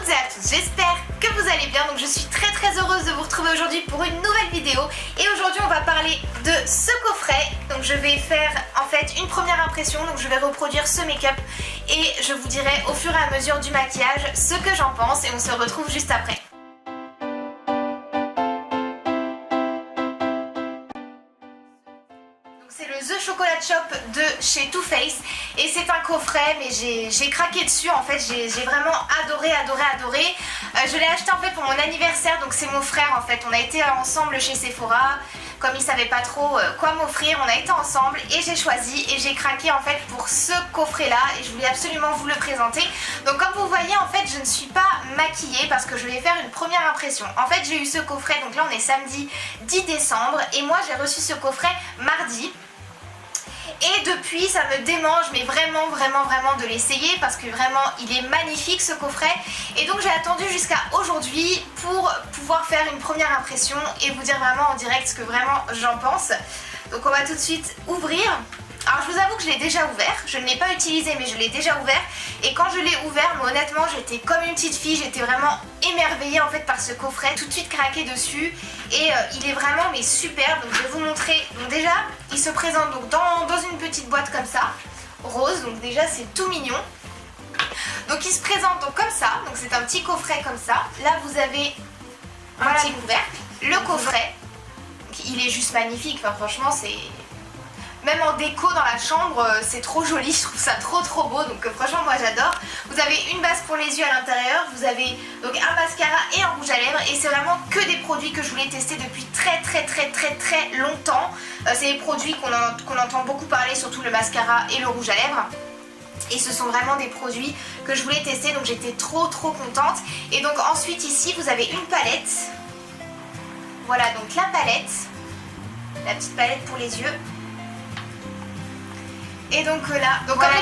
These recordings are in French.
toutes et à tous, j'espère que vous allez bien. Donc je suis très heureuse de vous retrouver aujourd'hui pour une nouvelle vidéo. Et aujourd'hui on va parler de ce coffret. Donc je vais faire en fait une première impression. Donc je vais reproduire ce make-up et je vous dirai au fur et à mesure du maquillage ce que j'en pense. Et on se retrouve juste après. C'est le The Chocolate Shop de chez Too Faced et c'est un coffret, mais j'ai craqué dessus en fait, j'ai vraiment adoré. Je l'ai acheté en fait pour mon anniversaire, donc c'est mon frère en fait, on a été ensemble chez Sephora, comme il savait pas trop quoi m'offrir, on a été ensemble et j'ai choisi et j'ai craqué en fait pour ce coffret là et je voulais absolument vous le présenter. Donc comme vous voyez en fait je ne suis pas maquillée parce que je vais faire une première impression. En fait j'ai eu ce coffret, donc là on est samedi 10 décembre et moi j'ai reçu ce coffret mardi. Et depuis ça me démange mais vraiment de l'essayer parce que vraiment il est magnifique ce coffret. Et donc j'ai attendu jusqu'à aujourd'hui pour pouvoir faire une première impression et vous dire vraiment en direct ce que vraiment j'en pense. Donc on va tout de suite ouvrir. Alors je vous avoue que je l'ai déjà ouvert, je ne l'ai pas utilisé mais je l'ai déjà ouvert. Et quand je l'ai ouvert, mais honnêtement j'étais comme une petite fille, j'étais vraiment émerveillée en fait par ce coffret, tout de suite craqué dessus. Et il est vraiment mais super, donc je vais vous montrer. Donc déjà il se présente donc dans une petite boîte comme ça, rose, donc déjà c'est tout mignon. Donc il se présente donc comme ça, donc c'est un petit coffret comme ça. Là vous avez un petit couvercle, le coffret, donc, il est juste magnifique, enfin franchement c'est... Même en déco dans la chambre, c'est trop joli, je trouve ça trop beau, donc franchement moi j'adore. Vous avez une base pour les yeux à l'intérieur, vous avez donc un mascara et un rouge à lèvres et c'est vraiment que des produits que je voulais tester depuis très longtemps. C'est des produits qu'on entend beaucoup parler, surtout le mascara et le rouge à lèvres. Et ce sont vraiment des produits que je voulais tester, donc j'étais trop contente. Et donc ensuite ici vous avez une palette. Voilà donc la palette, la petite palette pour les yeux. Et donc là, donc voilà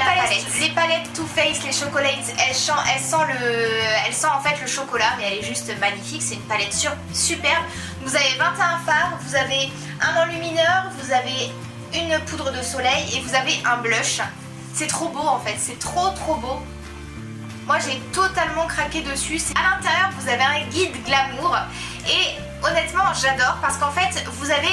les palettes Too Faced, les chocolates, elle sent en fait le chocolat, mais elle est juste magnifique, c'est une palette superbe. Vous avez 21 fards, vous avez un enlumineur, vous avez une poudre de soleil et vous avez un blush. C'est trop beau en fait, c'est trop beau. Moi j'ai totalement craqué dessus. À l'intérieur vous avez un guide glamour et honnêtement j'adore parce qu'en fait vous avez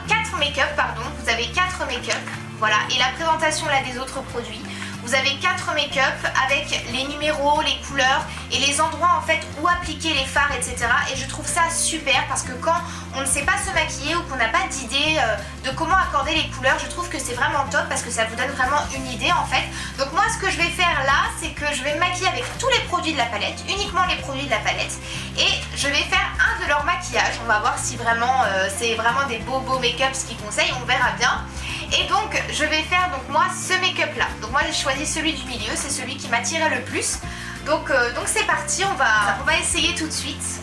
4 make-up, pardon, vous avez 4 make-up. Voilà, et la présentation là des autres produits. Vous avez 4 make-up avec les numéros, les couleurs et les endroits en fait où appliquer les fards, etc. Et je trouve ça super parce que quand on ne sait pas se maquiller ou qu'on n'a pas d'idée de comment accorder les couleurs, je trouve que c'est vraiment top parce que ça vous donne vraiment une idée en fait. Donc moi ce que je vais faire là, c'est que je vais me maquiller avec tous les produits de la palette, uniquement les produits de la palette. Et je vais faire un de leurs maquillages. On va voir si vraiment c'est vraiment des beaux make-up ce qu'ils conseillent, on verra bien. Et donc je vais faire donc moi ce make-up là. Donc moi j'ai choisi celui du milieu, c'est celui qui m'attirait le plus. Donc c'est parti, on va essayer tout de suite.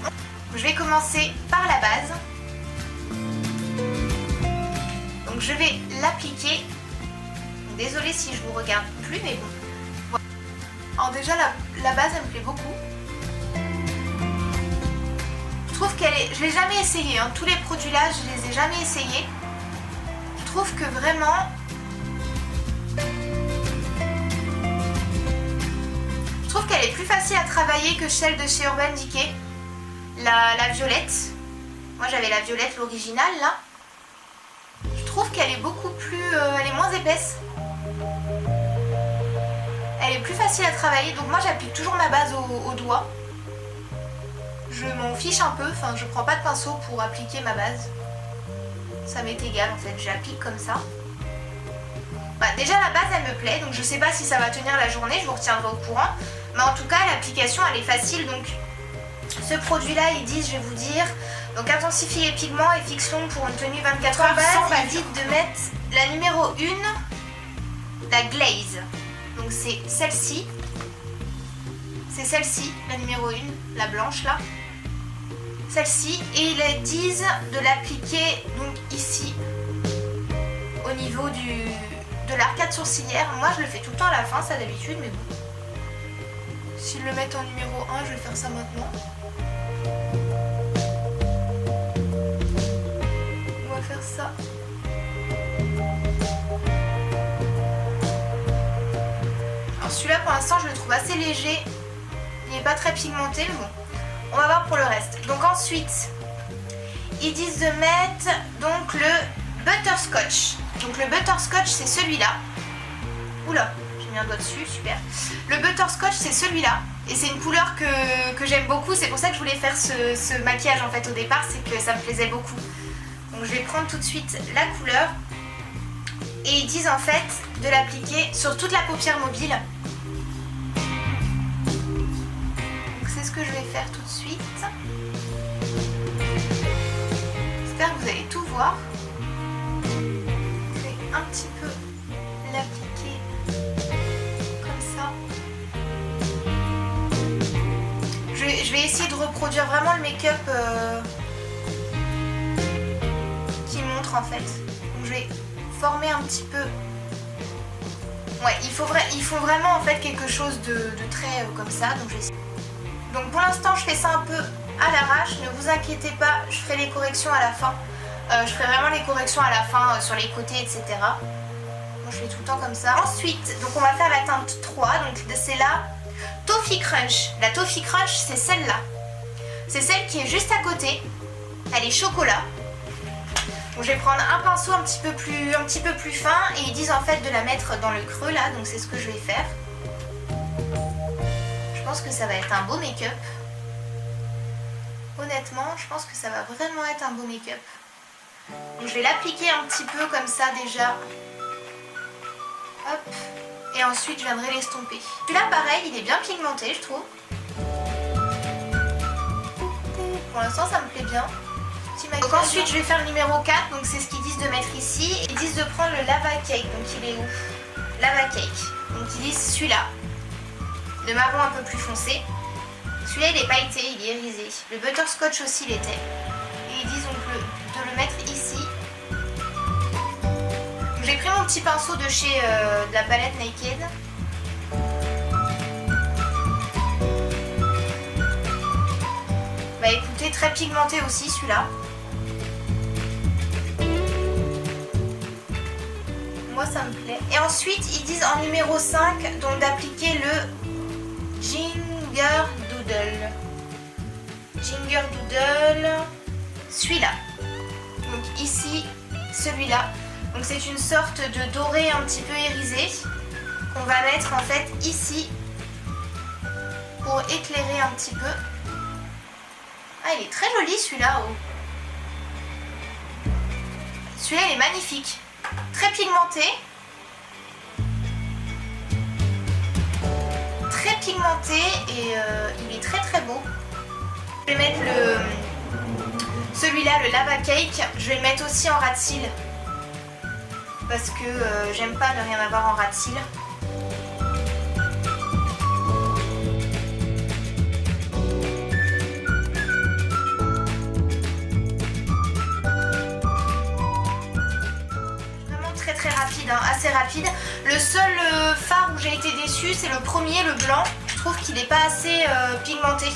Je vais commencer par la base. Donc je vais l'appliquer. Désolée si je vous regarde plus mais bon. Voilà. Alors déjà la base elle me plaît beaucoup. Je trouve qu'elle est... Je l'ai jamais essayé, hein. Tous les produits là je les ai jamais essayés. Je trouve que vraiment qu'elle est plus facile à travailler que celle de chez Urban Decay, la violette. Moi j'avais la violette, l'originale là. Je trouve qu'elle est beaucoup plus... elle est moins épaisse. Elle est plus facile à travailler, donc moi j'applique toujours ma base au doigt. Je m'en fiche un peu, enfin je prends pas de pinceau pour appliquer ma base. Ça m'est égal en fait, j'applique comme ça. Bah, déjà la base elle me plaît, donc je sais pas si ça va tenir la journée, je vous retiendrai au courant. Mais en tout cas l'application elle est facile, donc ce produit là ils disent, je vais vous dire, donc intensifie les pigments et fixe l'ombre pour une tenue 24 heures. Ils disent de mettre la numéro 1, la glaze. Donc c'est celle-ci. C'est celle-ci, la numéro 1, la blanche là. Celle-ci, et ils disent de l'appliquer donc ici au niveau de l'arcade sourcilière. Moi je le fais tout le temps à la fin ça d'habitude, mais bon, s'ils le mettent en numéro 1 je vais faire ça maintenant. On va faire ça. Alors celui-là pour l'instant je le trouve assez léger Il n'est pas très pigmenté, mais bon. On va voir pour le reste. Donc ensuite, ils disent de mettre donc le butterscotch. Donc le butterscotch, c'est celui-là. Oula, j'ai mis un doigt dessus, super. Le butterscotch, c'est celui-là. Et c'est une couleur que j'aime beaucoup. C'est pour ça que je voulais faire ce maquillage en fait au départ. C'est que ça me plaisait beaucoup. Donc je vais prendre tout de suite la couleur. Et ils disent en fait de l'appliquer sur toute la paupière mobile. Donc c'est ce que je vais faire tout de suite. J'espère que vous allez tout voir. Je vais un petit peu l'appliquer comme ça. Je vais essayer de reproduire vraiment le make-up qui montre en fait. Donc je vais former un petit peu. Ouais, il faut vraiment en fait quelque chose de très comme ça. Donc je vais essayer. Donc pour l'instant je fais ça un peu à l'arrache. Ne vous inquiétez pas, je ferai les corrections à la fin. Je ferai vraiment les corrections à la fin sur les côtés, etc. Moi je fais tout le temps comme ça. Ensuite, donc on va faire la teinte 3. Donc c'est la Toffee Crunch. La Toffee Crunch, c'est celle-là. C'est celle qui est juste à côté. Elle est chocolat. Donc je vais prendre un pinceau un petit peu plus fin et ils disent en fait de la mettre dans le creux là. Donc c'est ce que je vais faire. Je pense que ça va être un beau make-up. Honnêtement, je pense que ça va vraiment être un beau make-up. Donc je vais l'appliquer un petit peu comme ça déjà. Hop. Et ensuite je viendrai l'estomper. Celui-là pareil, il est bien pigmenté je trouve. Pour l'instant ça me plaît bien. Donc ensuite je vais faire le numéro 4, donc c'est ce qu'ils disent de mettre ici. Ils disent de prendre le lava cake, donc il est où? Lava cake. Donc ils disent celui-là. Le marron un peu plus foncé. Celui-là il est pailleté, il est irisé. Le butterscotch aussi l'était. Et ils disent donc de le mettre ici. J'ai pris mon petit pinceau de chez de la palette Naked. Bah écoutez, très pigmenté aussi celui-là. Moi ça me plaît. Et ensuite ils disent en numéro 5 donc d'appliquer le Ginger Doodle. Ginger Doodle. Celui-là. Donc ici, celui-là. Donc c'est une sorte de doré un petit peu irisé qu'on va mettre en fait ici pour éclairer un petit peu. Ah il est très joli celui-là. Oh. Celui-là il est magnifique. Très pigmenté. Très pigmenté et il est très très beau. Je vais mettre celui-là, le lava cake. Je vais le mettre aussi en ras de cils. Parce que j'aime pas ne rien avoir en ras de cils. Vraiment très rapide, hein, assez rapide. Le seul fard où j'ai été déçue, c'est le premier, le blanc. Je trouve qu'il n'est pas assez pigmenté.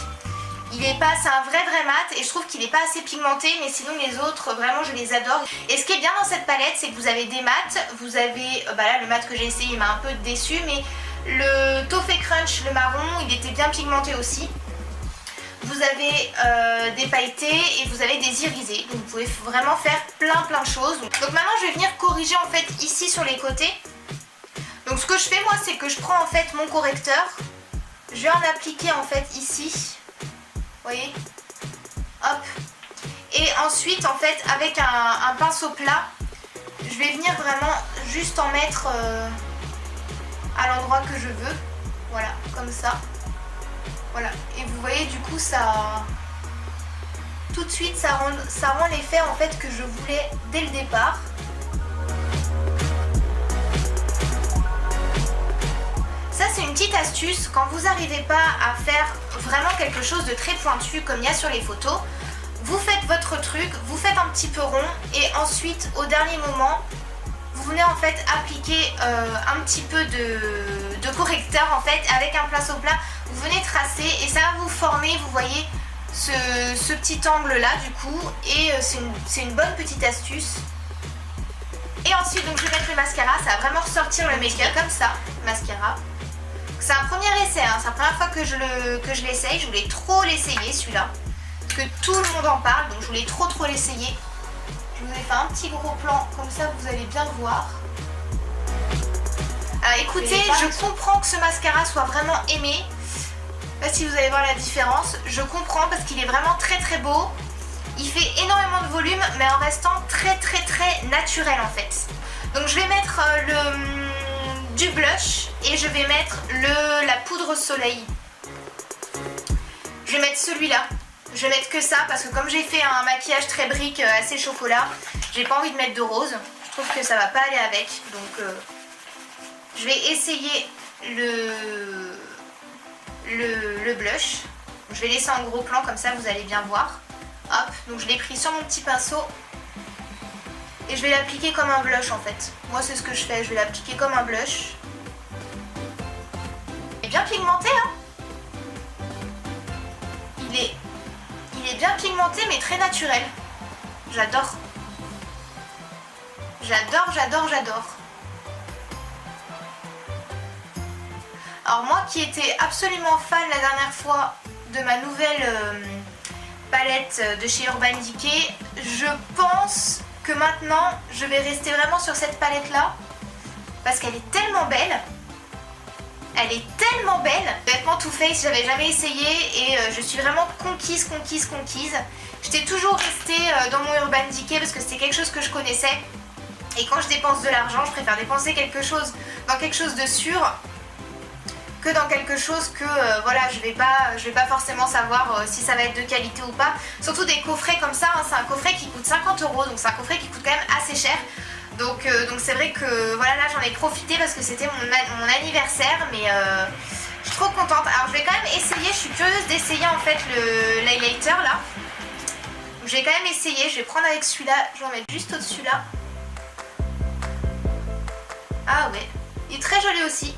C'est un vrai mat et je trouve qu'il n'est pas assez pigmenté, mais sinon les autres vraiment je les adore. Et ce qui est bien dans cette palette c'est que vous avez des mats, vous avez, bah là le mat que j'ai essayé il m'a un peu déçu, mais le Toffee Crunch, le marron, il était bien pigmenté aussi. Vous avez des pailletés et vous avez des irisés, donc vous pouvez vraiment faire plein de choses. Donc maintenant je vais venir corriger en fait ici sur les côtés. Donc ce que je fais moi c'est que je prends en fait mon correcteur, je vais en appliquer en fait ici. Vous voyez, hop, et ensuite en fait avec un pinceau plat je vais venir vraiment juste en mettre à l'endroit que je veux, voilà, comme ça, voilà, et vous voyez du coup ça tout de suite ça rend l'effet en fait que je voulais dès le départ. Ça c'est une petite astuce, quand vous n'arrivez pas à faire vraiment quelque chose de très pointu comme il y a sur les photos, vous faites votre truc, vous faites un petit peu rond et ensuite au dernier moment vous venez en fait appliquer un petit peu de correcteur en fait avec un pinceau plat, vous venez tracer et ça va vous former, vous voyez ce petit angle là du coup, et c'est une bonne petite astuce. Et ensuite donc je vais mettre le mascara, ça va vraiment ressortir le make-up comme ça, mascara. C'est un premier essai, hein. C'est la première fois que je l'essaye. Je voulais trop l'essayer celui-là. Parce que tout le monde en parle, donc je voulais trop l'essayer. Je vous ai fait un petit gros plan, comme ça vous allez bien voir. Écoutez, je comprends que ce mascara soit vraiment aimé. Je sais pas si vous allez voir la différence. Je comprends parce qu'il est vraiment très beau. Il fait énormément de volume, mais en restant très naturel en fait. Donc je vais mettre du blush et je vais mettre la poudre soleil. Je vais mettre celui-là. Je vais mettre que ça parce que comme j'ai fait un maquillage très brique assez chocolat, j'ai pas envie de mettre de rose. Je trouve que ça va pas aller avec. Donc je vais essayer le blush. Je vais laisser en gros plan comme ça vous allez bien voir. Hop, donc je l'ai pris sur mon petit pinceau. Et je vais l'appliquer comme un blush en fait. Moi c'est ce que je fais, je vais l'appliquer comme un blush. Il est bien pigmenté hein. Il est bien pigmenté mais très naturel. J'adore. J'adore. Alors moi qui étais absolument fan la dernière fois de ma nouvelle palette de chez Urban Decay, je pense que maintenant je vais rester vraiment sur cette palette là parce qu'elle est tellement belle. Elle est tellement belle. Honnêtement Too Faced j'avais jamais essayé et je suis vraiment conquise. J'étais toujours restée dans mon Urban Decay parce que c'était quelque chose que je connaissais. Et quand je dépense de l'argent, je préfère dépenser dans quelque chose de sûr que dans quelque chose que voilà, je vais pas forcément savoir si ça va être de qualité ou pas. Surtout des coffrets comme ça, hein, c'est un coffret qui coûte 50 €, donc c'est un coffret qui coûte quand même assez cher. Donc c'est vrai que voilà, là j'en ai profité parce que c'était mon anniversaire, mais je suis trop contente. Alors je vais quand même essayer, je suis curieuse d'essayer en fait l'highlighter là. Je vais quand même essayer, je vais prendre avec celui-là, je vais en mettre juste au-dessus là. Ah ouais, il est très joli aussi.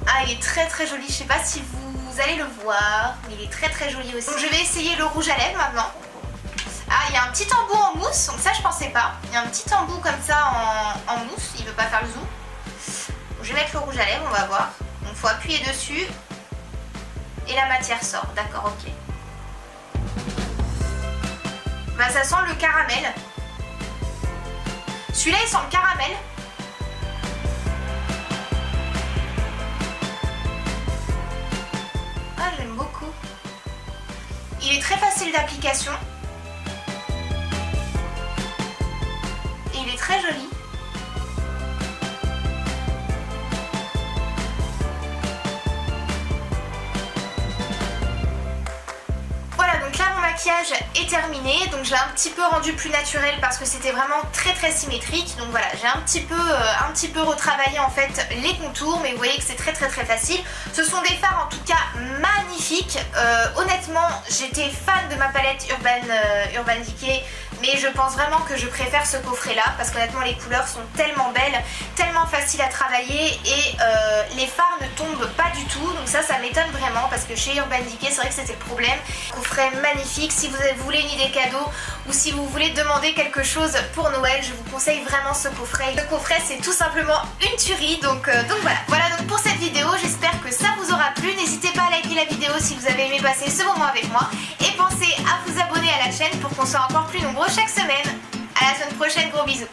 Ah, il est très joli, je sais pas si vous allez le voir, mais il est très joli aussi. Donc je vais essayer le rouge à lèvres maintenant. Ah, il y a un petit embout en mousse, donc ça je pensais pas. Il y a un petit embout comme ça en mousse, il veut pas faire le zoom. Donc, je vais mettre le rouge à lèvres, on va voir. Donc il faut appuyer dessus et la matière sort, d'accord, ok. Bah ça sent le caramel. Celui-là il sent le caramel. Ah, j'aime beaucoup. Il est très facile d'application. Et il est très joli. Voilà, donc là mon maquillage est terminé. Donc je l'ai un petit peu rendu plus naturel parce que c'était vraiment très symétrique. Donc voilà, j'ai un petit peu retravaillé en fait les contours, mais vous voyez que c'est très facile. Ce sont des fards en tout cas magnifiques. Honnêtement, j'étais fan de ma palette Urban Decay, mais je pense vraiment que je préfère ce coffret là parce qu'honnêtement les couleurs sont tellement belles, tellement faciles à travailler et les fards ne tombent pas du tout. Donc ça m'étonne vraiment parce que chez Urban Decay c'est vrai que c'était le problème. Coffret magnifique, si vous voulez une idée cadeau ou si vous voulez demander quelque chose pour Noël, je vous conseille vraiment ce coffret. Le coffret c'est tout simplement une tuerie, donc voilà donc pour cette vidéo, j'espère que ça vous aura plu. N'hésitez pas à liker la vidéo si vous avez aimé passer ce moment avec moi et pensez à vous abonner à la chaîne pour qu'on soit encore plus nombreux chaque semaine. À la semaine prochaine, gros bisous.